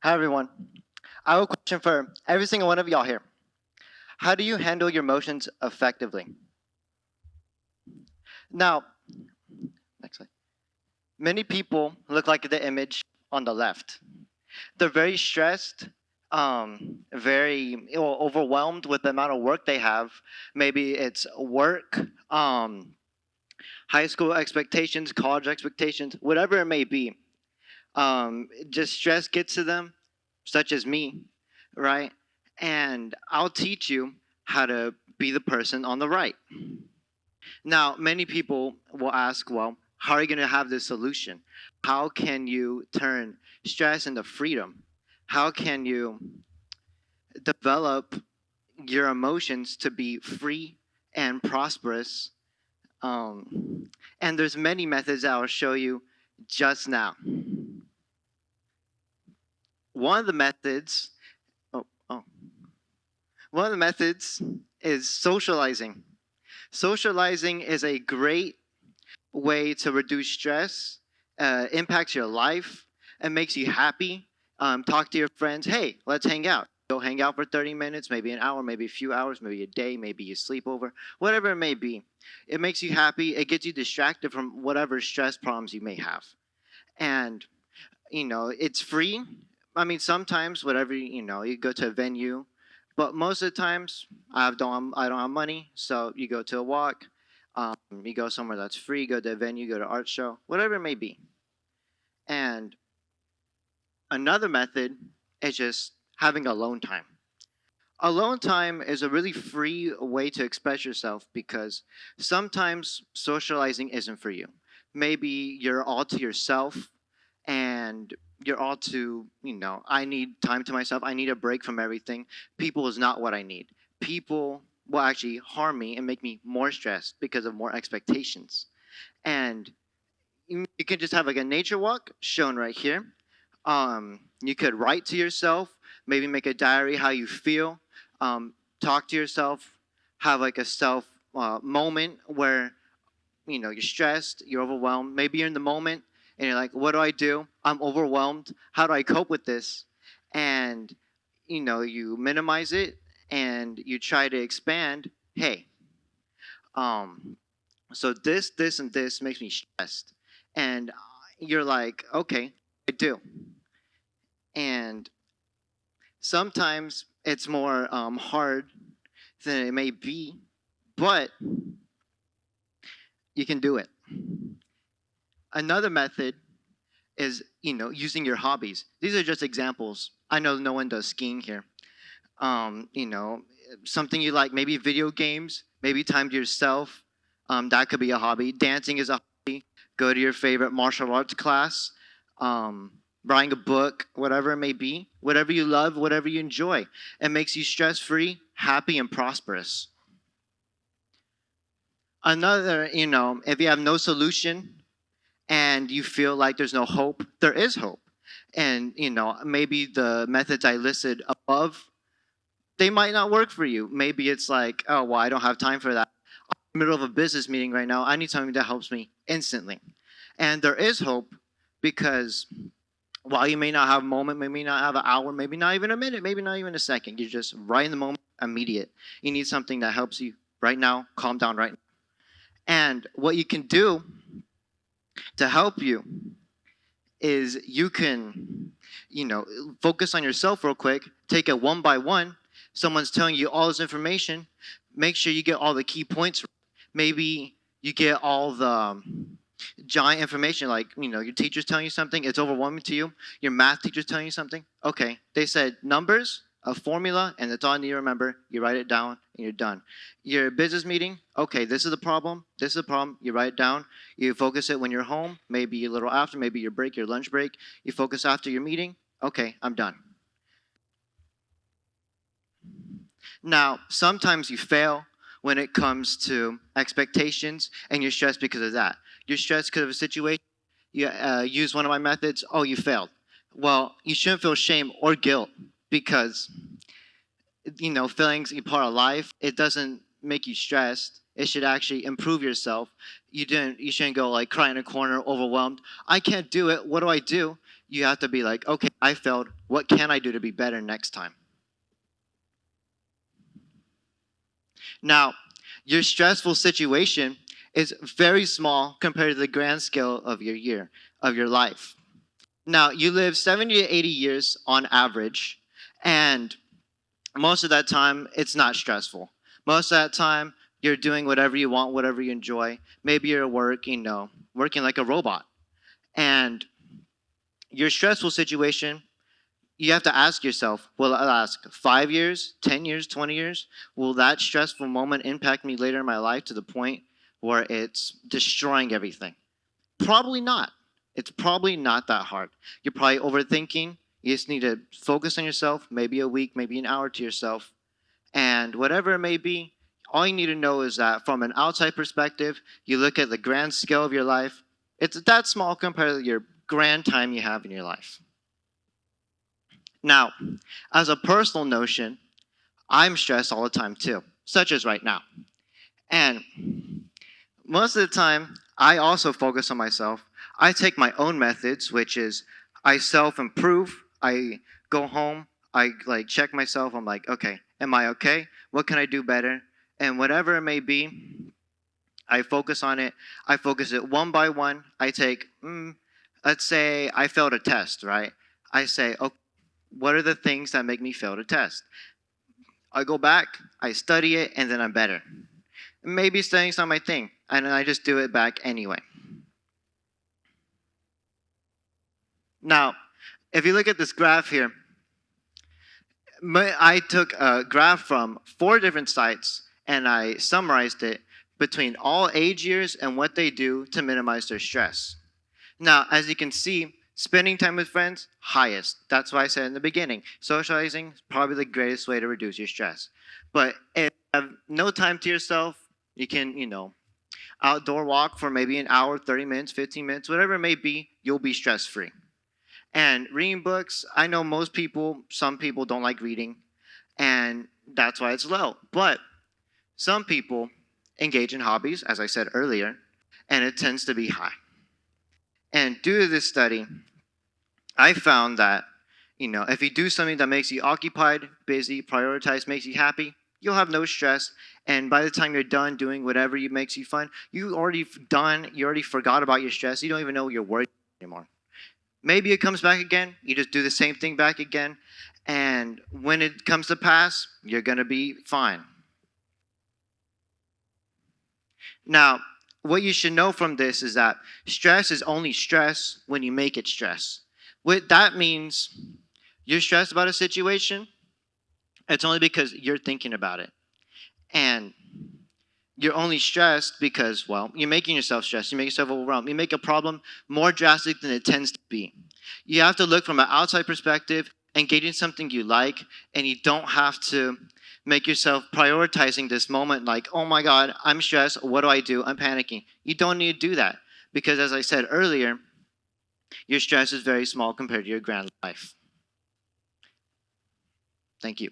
Hi, everyone. I have a question for every single one of y'all here. How do you handle your emotions effectively? Now, next slide. Many people look like the image on the left. They're very stressed, very overwhelmed with the amount of work they have. Maybe it's work, high school expectations, college expectations, whatever it may be. Just stress gets to them, such as me, right? And I'll teach you how to be the person on the right. Now, many people will ask, well, how are you going to have this solution? How can you turn stress into freedom? How can you develop your emotions to be free and prosperous? And there's many methods that I'll show you just now. One of the methods, oh, oh, one of the methods is socializing. Socializing is a great way to reduce stress, impacts your life, and makes you happy. Talk to your friends. Hey, let's hang out. Go hang out for 30 minutes, maybe an hour, maybe a few hours, maybe a day, maybe you sleep over, whatever it may be. It makes you happy. It gets you distracted from whatever stress problems you may have. And, it's free. I mean, sometimes whatever, you go to a venue, but most of the times I don't have money, so you go to a walk, you go somewhere that's free, go to a venue, go to art show, whatever it may be. And another method is just having alone time. Alone time is a really free way to express yourself because sometimes socializing isn't for you. Maybe you're all to yourself and you're all to, I need time to myself. I need a break from everything. People is not what I need. People will actually harm me and make me more stressed because of more expectations. And you can just have like a nature walk shown right here. You could write to yourself, maybe make a diary how you feel, talk to yourself, have like a self moment where you're stressed, you're overwhelmed. Maybe you're in the moment and you're like, what do I do? I'm overwhelmed. How do I cope with this? And you minimize it and you try to expand. Hey, so this, and this makes me stressed. And you're like, okay, I do. And sometimes it's more hard than it may be, but you can do it. Another method is, using your hobbies. These are just examples. I know no one does skiing here. Something you like, maybe video games, maybe time to yourself. That could be a hobby. Dancing is a hobby. Go to your favorite martial arts class. Writing a book, whatever it may be. Whatever you love, whatever you enjoy. It makes you stress-free, happy, and prosperous. Another, if you have no solution and you feel like there's no hope, there is hope. And, maybe the methods I listed above, they might not work for you. Maybe it's like, oh, well, I don't have time for that. I'm in the middle of a business meeting right now. I need something that helps me instantly. And there is hope because while you may not have a moment, maybe not have an hour, maybe not even a minute, maybe not even a second, you're just right in the moment, immediate. You need something that helps you right now, calm down right now. And what you can do to help you is you can, focus on yourself real quick, take it one by one. Someone's telling you all this information. Make sure you get all the key points. Maybe you get all the giant information, like, your teacher's telling you something, it's overwhelming to you. Your math teacher's telling you something. Okay, they said numbers, a formula, and that's all you need to remember. You write it down, and you're done. Your business meeting, okay, this is the problem, you write it down. You focus it when you're home, maybe a little after, maybe your break, your lunch break. You focus after your meeting, okay, I'm done. Now, sometimes you fail when it comes to expectations, and you're stressed because of that. You're stressed because of a situation. You use one of my methods. Oh, you failed. Well, you shouldn't feel shame or guilt because, failing's a part of life. It doesn't make you stressed. It should actually improve yourself. You shouldn't go like cry in a corner, overwhelmed. I can't do it. What do I do? You have to be like, okay, I failed. What can I do to be better next time? Now, your stressful situation is very small compared to the grand scale of your year, of your life. Now, you live 70 to 80 years on average, and most of that time, it's not stressful. Most of that time, you're doing whatever you want, whatever you enjoy. Maybe you're working like a robot. And your stressful situation, you have to ask yourself, will it last 5 years, 10 years, 20 years? Will that stressful moment impact me later in my life to the point where it's destroying everything? Probably not. It's probably not that hard. You're probably overthinking. You just need to focus on yourself, maybe a week, maybe an hour to yourself. And whatever it may be, all you need to know is that from an outside perspective, you look at the grand scale of your life, it's that small compared to your grand time you have in your life. Now, as a personal notion, I'm stressed all the time too, such as right now. And most of the time, I also focus on myself. I take my own methods, which is I self-improve. I go home, I like check myself. I'm like, okay, am I okay? What can I do better? And whatever it may be, I focus on it. I focus it one by one. I take, let's say I failed a test, right? I say, okay, what are the things that make me fail the test? I go back, I study it, and then I'm better. Maybe studying's not my thing, and I just do it back anyway. Now, if you look at this graph here, I took a graph from 4 different sites and I summarized it between all age years and what they do to minimize their stress. Now, as you can see, spending time with friends, highest. That's why I said in the beginning, socializing is probably the greatest way to reduce your stress. But if you have no time to yourself, you can, outdoor walk for maybe an hour, 30 minutes, 15 minutes, whatever it may be, you'll be stress-free. And reading books, I know some people don't like reading, and that's why it's low. But some people engage in hobbies, as I said earlier, and it tends to be high. And due to this study, I found that, if you do something that makes you occupied, busy, prioritized, makes you happy, you'll have no stress. And by the time you're done doing whatever makes you fun, you already forgot about your stress. You don't even know you're worried anymore. Maybe it comes back again. You just do the same thing back again. And when it comes to pass, you're going to be fine. Now, what you should know from this is that stress is only stress when you make it stress. What that means, you're stressed about a situation, it's only because you're thinking about it. And you're only stressed because, you're making yourself stressed. You make yourself overwhelmed. You make a problem more drastic than it tends to be. You have to look from an outside perspective, engage in something you like, and you don't have to make yourself prioritizing this moment like, oh my God, I'm stressed. What do I do? I'm panicking. You don't need to do that because, as I said earlier, your stress is very small compared to your grand life. Thank you.